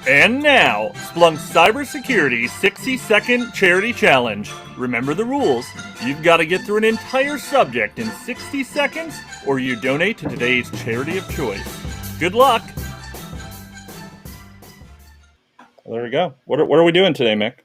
And now, Splunk's Cybersecurity 60-Second Charity Challenge. Remember the rules. You've got to get through an entire subject in 60 seconds, or you donate to today's charity of choice. Good luck! Well, there we go. What are we doing today, Mick?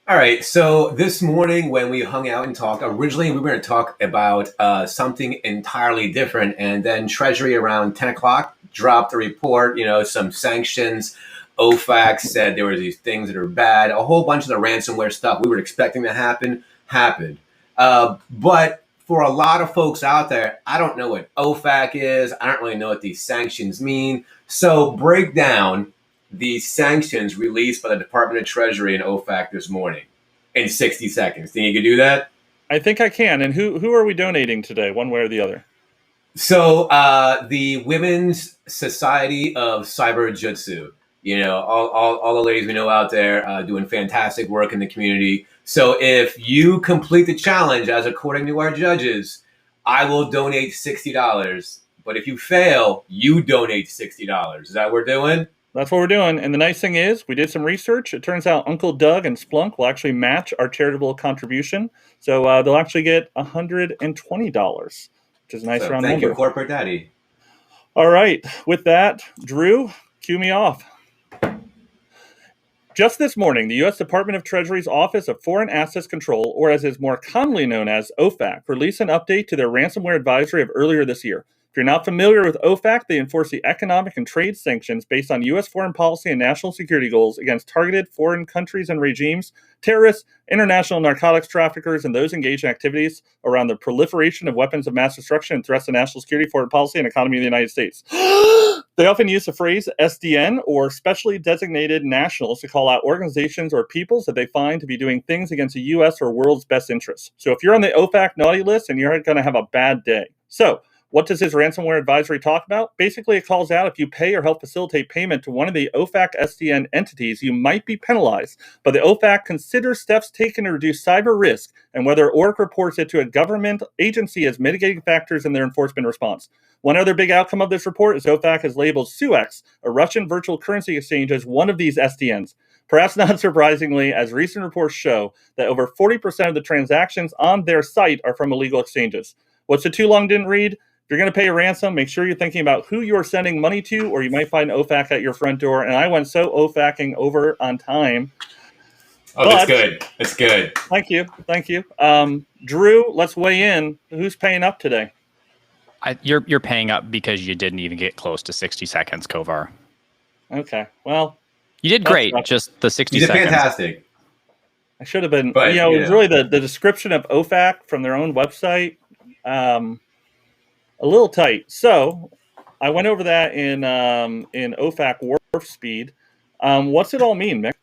All right, so this morning when we hung out and talked, originally we were going to talk about something entirely different, and then Treasury around 10 o'clock dropped a report, some sanctions. OFAC said there were these things that are bad. A whole bunch of the ransomware stuff we were expecting to happen happened. But for a lot of folks out there, I don't know what OFAC is. I don't really know what these sanctions mean. So break down the sanctions released by the Department of Treasury and OFAC this morning in 60 seconds. Think you can do that? I think I can. And who are we donating today, one way or the other? So the Women's Society of Cyber Jutsu. All the ladies we know out there doing fantastic work in the community. So if you complete the challenge, as according to our judges, I will donate $60. But if you fail, you donate $60. Is that what we're doing? That's what we're doing. And the nice thing is, we did some research. It turns out Uncle Doug and Splunk will actually match our charitable contribution. So they'll actually get $120, which is a nice round number. Thank you, Corporate Daddy. All right. With that, Drew, cue me off. Just this morning, the U.S. Department of Treasury's Office of Foreign Assets Control, or as is more commonly known as OFAC, released an update to their ransomware advisory of earlier this year. If you're not familiar with OFAC, they enforce the economic and trade sanctions based on U.S. foreign policy and national security goals against targeted foreign countries and regimes, terrorists, international narcotics traffickers, and those engaged in activities around the proliferation of weapons of mass destruction and threats to national security, foreign policy, and economy of the United States. They often use the phrase SDN, or specially designated nationals, to call out organizations or peoples that they find to be doing things against the U.S. or world's best interests. So if you're on the OFAC naughty list, and you're going to have a bad day. So what does this ransomware advisory talk about? Basically, it calls out if you pay or help facilitate payment to one of the OFAC SDN entities, you might be penalized. But the OFAC considers steps taken to reduce cyber risk and whether ORC reports it to a government agency as mitigating factors in their enforcement response. One other big outcome of this report is OFAC has labeled Suex, a Russian virtual currency exchange, as one of these SDNs. Perhaps not surprisingly, as recent reports show that over 40% of the transactions on their site are from illegal exchanges. What's the too long didn't read? If you're going to pay a ransom, make sure you're thinking about who you're sending money to, or you might find OFAC at your front door. And I went so OFACing over on time. Oh, that's good. That's good. Thank you. Drew, let's weigh in. Who's paying up today? You're paying up because you didn't even get close to 60 seconds, Kovar. Okay. Well, you did great. Just the 60 you did seconds. Fantastic. I should have been. But, it was really the description of OFAC from their own website. A little tight. So I went over that in OFAC Warp Speed. What's it all mean, Mick?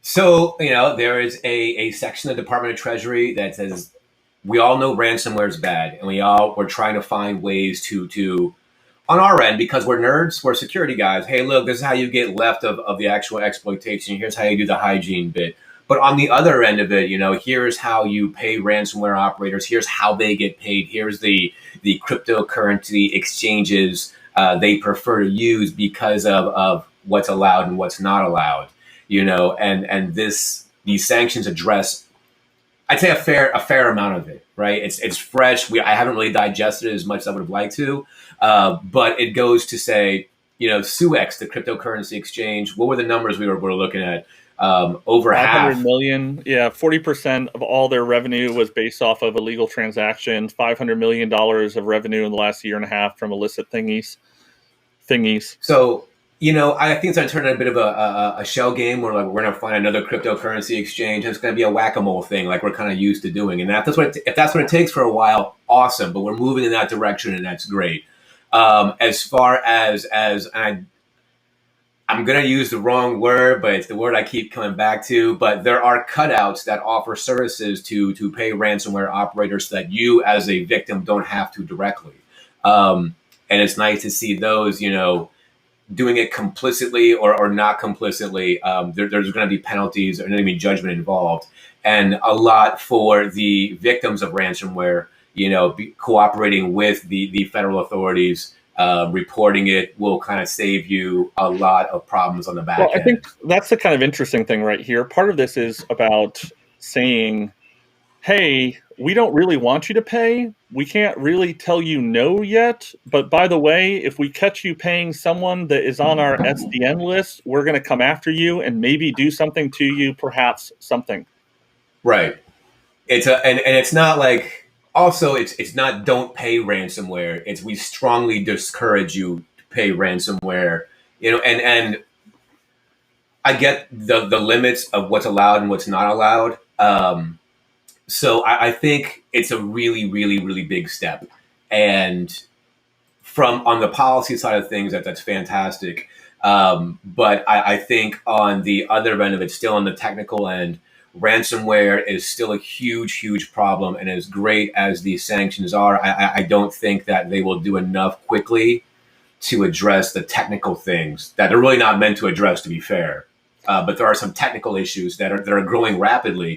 So, there is a section of the Department of Treasury that says, we all know ransomware is bad, and we're trying to find ways to, on our end, because we're nerds, we're security guys. Hey, look, this is how you get left of the actual exploitation. Here's how you do the hygiene bit. But on the other end of it, here's how you pay ransomware operators. Here's how they get paid. Here's the cryptocurrency exchanges they prefer to use because of what's allowed and what's not allowed. And these sanctions address, I'd say, a fair amount of it. Right? It's fresh. I haven't really digested it as much as I would have liked to, but it goes to say, Suex, the cryptocurrency exchange. What were the numbers we were looking at? Over 500 half. million. Yeah, 40% of all their revenue was based off of illegal transactions. $500 million of revenue in the last year and a half from illicit thingies. So, I think it's going to turn into a bit of a shell game where we're going to find another cryptocurrency exchange. And it's going to be a whack-a-mole thing like we're kind of used to doing. And if that's what it takes for a while, awesome. But we're moving in that direction, and that's great. As far as I'm going to use the wrong word, but it's the word I keep coming back to. But there are cutouts that offer services to pay ransomware operators so that you as a victim don't have to directly. And it's nice to see those, doing it complicitly or not complicitly. There's going to be penalties, there's going to be judgment involved. And a lot for the victims of ransomware, cooperating with the federal authorities reporting it will kind of save you a lot of problems on the back Well, I end. think that's the kind of interesting thing right here. Part of this is about saying, hey, we don't really want you to pay. We can't really tell you no yet. But by the way, if we catch you paying someone that is on our SDN list, we're going to come after you and maybe do something to you, perhaps something. Right. And it's not like, also it's not don't pay ransomware. It's we strongly discourage you to pay ransomware. And I get the limits of what's allowed and what's not allowed. So I think it's a really, really, really big step. And from on the policy side of things, that's fantastic. But I think on the other end of it, still on the technical end, ransomware is still a huge, huge problem. And as great as these sanctions are, I don't think that they will do enough quickly to address the technical things that they're really not meant to address, to be fair. But there are some technical issues that are growing rapidly